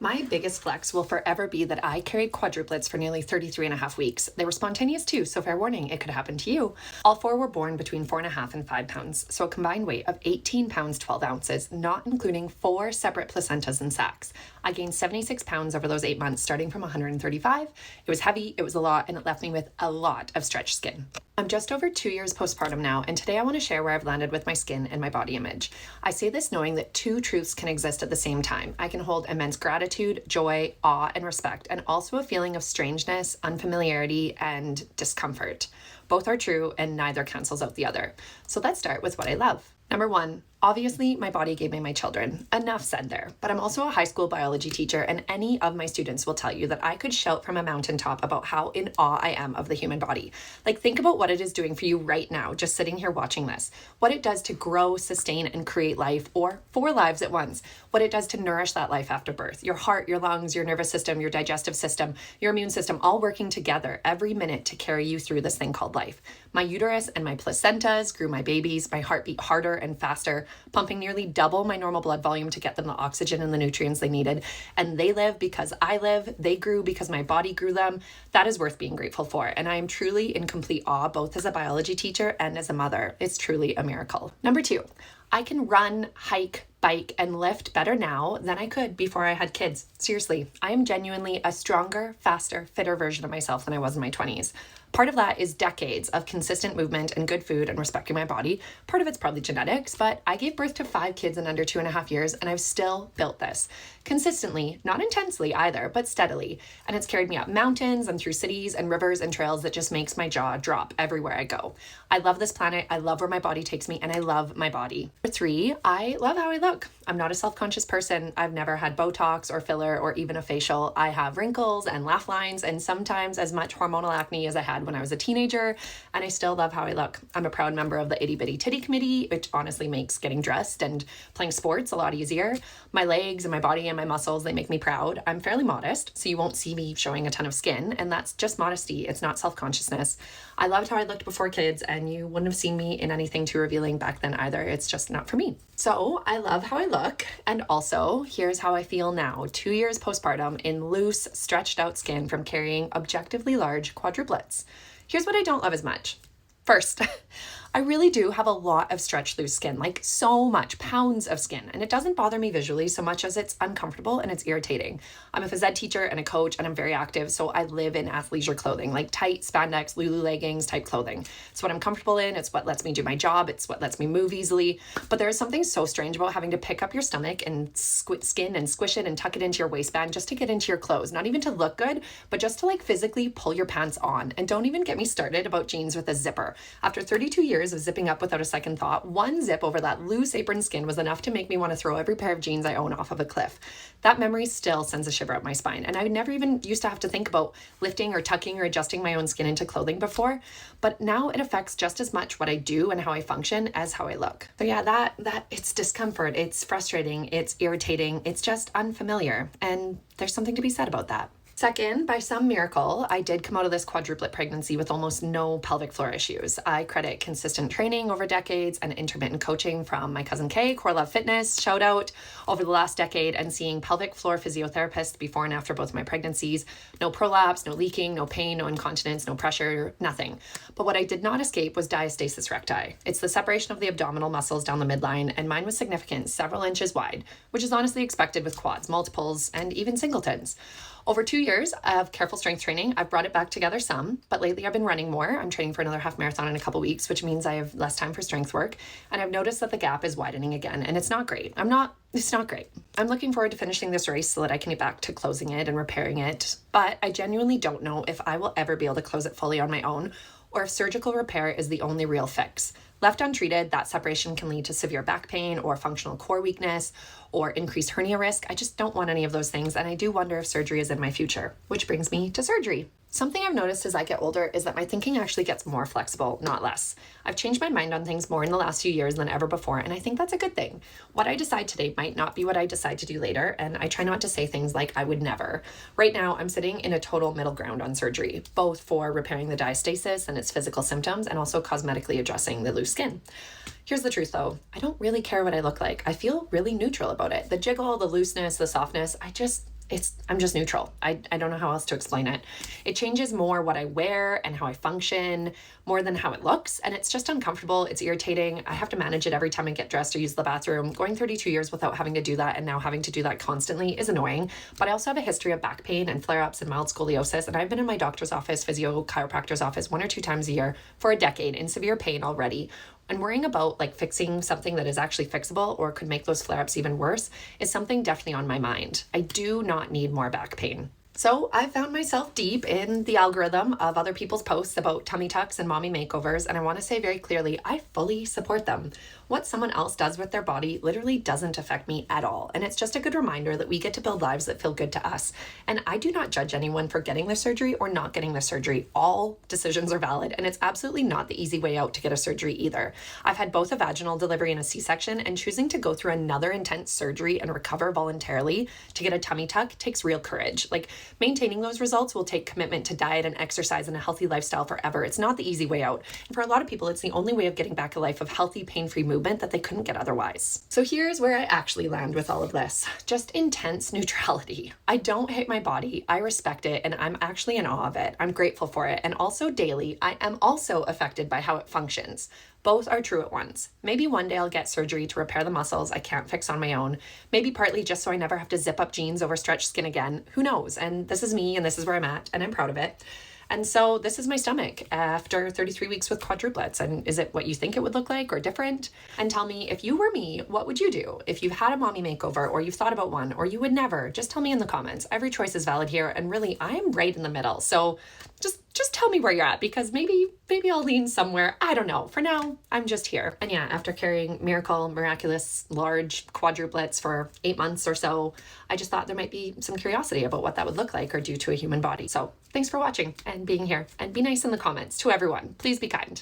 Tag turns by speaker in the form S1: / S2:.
S1: My biggest flex will forever be that I carried quadruplets for nearly 33 and a half weeks. They were spontaneous too, so fair warning, it could happen to you. All four were born between 4.5 and 5 pounds, so a combined weight of 18 pounds 12 ounces, not including 4 separate placentas and sacs. I gained 76 pounds over those 8 months, starting from 135. It was heavy, it was a lot, and it left me with a lot of stretched skin. I'm just over 2 years postpartum now, and today I want to share where I've landed with my skin and my body image. I say this knowing that two truths can exist at the same time. I can hold immense gratitude, joy, awe, and respect, and also a feeling of strangeness, unfamiliarity, and discomfort. Both are true, and neither cancels out the other. So let's start with what I love. Number one, obviously, my body gave me my children. Enough said there. But I'm also a high school biology teacher, and any of my students will tell you that I could shout from a mountaintop about how in awe I am of the human body. Like, think about what it is doing for you right now, just sitting here watching this. What it does to grow, sustain, and create life, or 4 lives at once. What it does to nourish that life after birth. Your heart, your lungs, your nervous system, your digestive system, your immune system, all working together every minute to carry you through this thing called life. My uterus and my placentas grew my babies. My heart beat harder and faster, pumping nearly double my normal blood volume to get them the oxygen and the nutrients they needed. And they live because I live. They grew because my body grew them. That is worth being grateful for. And I am truly in complete awe, both as a biology teacher and as a mother. It's truly a miracle. Number 2, I can run, hike, bike, and lift better now than I could before I had kids. Seriously, I am genuinely a stronger, faster, fitter version of myself than I was in my 20s. Part of that is decades of consistent movement and good food and respecting my body. Part of it's probably genetics, but I gave birth to 5 kids in under 2.5 years, and I've still built this. Consistently, not intensely either, but steadily. And it's carried me up mountains and through cities and rivers and trails that just makes my jaw drop everywhere I go. I love this planet, I love where my body takes me, and I love my body. Number 3, I love how I look. I'm not a self-conscious person. I've never had Botox or filler or even a facial. I have wrinkles and laugh lines and sometimes as much hormonal acne as I had when I was a teenager, and I still love how I look. I'm a proud member of the Itty Bitty Titty Committee, which honestly makes getting dressed and playing sports a lot easier. My legs and my body and my muscles, they make me proud. I'm fairly modest, so you won't see me showing a ton of skin, and that's just modesty. It's not self-consciousness. I loved how I looked before kids, and you wouldn't have seen me in anything too revealing back then either. It's just not for me. So I love how I look, and also here's how I feel now, 2 years postpartum in loose, stretched out skin from carrying objectively large quadruplets. Here's what I don't love as much. First, I really do have a lot of stretched loose skin, like so much, pounds of skin, and it doesn't bother me visually so much as it's uncomfortable and it's irritating. I'm a phys ed teacher and a coach, and I'm very active, so I live in athleisure clothing, like tight spandex, Lulu leggings type clothing. It's what I'm comfortable in, it's what lets me do my job, it's what lets me move easily, but there is something so strange about having to pick up your stomach and skin and squish it and tuck it into your waistband just to get into your clothes, not even to look good, but just to like physically pull your pants on. And don't even get me started about jeans with a zipper. After 32 years of zipping up without a second thought, one zip over that loose apron skin was enough to make me want to throw every pair of jeans I own off of a cliff. That memory still sends a shiver up my spine, and I never even used to have to think about lifting or tucking or adjusting my own skin into clothing before, but now it affects just as much what I do and how I function as how I look. So yeah, that it's discomfort, it's frustrating, it's irritating, it's just unfamiliar, and there's something to be said about that. Second, by some miracle, I did come out of this quadruplet pregnancy with almost no pelvic floor issues. I credit consistent training over decades and intermittent coaching from my cousin Kay, Core Love Fitness, shout out, over the last decade, and seeing pelvic floor physiotherapists before and after both my pregnancies. No prolapse, no leaking, no pain, no incontinence, no pressure, nothing. But what I did not escape was diastasis recti. It's the separation of the abdominal muscles down the midline, and mine was significant, several inches wide, which is honestly expected with quads, multiples, and even singletons. Over 2 years of careful strength training, I've brought it back together some, but lately I've been running more. I'm training for another half marathon in a couple weeks, which means I have less time for strength work. And I've noticed that the gap is widening again, and it's not great. It's not great. I'm looking forward to finishing this race so that I can get back to closing it and repairing it. But I genuinely don't know if I will ever be able to close it fully on my own, or if surgical repair is the only real fix. Left untreated, that separation can lead to severe back pain or functional core weakness or increased hernia risk. I just don't want any of those things, and I do wonder if surgery is in my future, which brings me to surgery. Something I've noticed as I get older is that my thinking actually gets more flexible, not less. I've changed my mind on things more in the last few years than ever before, and I think that's a good thing. What I decide today might not be what I decide to do later, and I try not to say things like I would never. Right now, I'm sitting in a total middle ground on surgery, both for repairing the diastasis and its physical symptoms, and also cosmetically addressing the loose skin. Here's the truth though, I don't really care what I look like. I feel really neutral about it. The jiggle, the looseness, the softness, I'm just neutral. I don't know how else to explain it. It changes more what I wear and how I function more than how it looks. And it's just uncomfortable. It's irritating. I have to manage it every time I get dressed or use the bathroom. Going 32 years without having to do that and now having to do that constantly is annoying. But I also have a history of back pain and flare-ups and mild scoliosis. And I've been in my doctor's office, physio, chiropractor's office 1 or 2 times a year for a decade in severe pain already. And worrying about like fixing something that is actually fixable or could make those flare-ups even worse is something definitely on my mind. I do not need more back pain. So I found myself deep in the algorithm of other people's posts about tummy tucks and mommy makeovers, and I want to say very clearly, I fully support them. What someone else does with their body literally doesn't affect me at all, and it's just a good reminder that we get to build lives that feel good to us. And I do not judge anyone for getting the surgery or not getting the surgery. All decisions are valid, and it's absolutely not the easy way out to get a surgery either. I've had both a vaginal delivery and a C-section, and choosing to go through another intense surgery and recover voluntarily to get a tummy tuck takes real courage. Like, maintaining those results will take commitment to diet and exercise and a healthy lifestyle forever. It's not the easy way out. And for a lot of people, it's the only way of getting back a life of healthy, pain-free movement that they couldn't get otherwise. So here's where I actually land with all of this. Just intense neutrality. I don't hate my body. I respect it, and I'm actually in awe of it. I'm grateful for it. And also daily, I am also affected by how it functions. Both are true at once. Maybe one day I'll get surgery to repair the muscles I can't fix on my own. Maybe partly just so I never have to zip up jeans over stretched skin again. Who knows? And this is me, and this is where I'm at, and I'm proud of it. And so this is my stomach after 33 weeks with quadruplets. And is it what you think it would look like or different? And tell me, if you were me, what would you do? If you've had a mommy makeover or you've thought about one or you would never, just tell me in the comments. Every choice is valid here. And really, I am right in the middle. So just tell me where you're at, because maybe I'll lean somewhere. I don't know. For now, I'm just here. And yeah, after carrying miraculous, large quadruplets for 8 months or so, I just thought there might be some curiosity about what that would look like or do to a human body. So thanks for watching and being here, and be nice in the comments to everyone. Please be kind.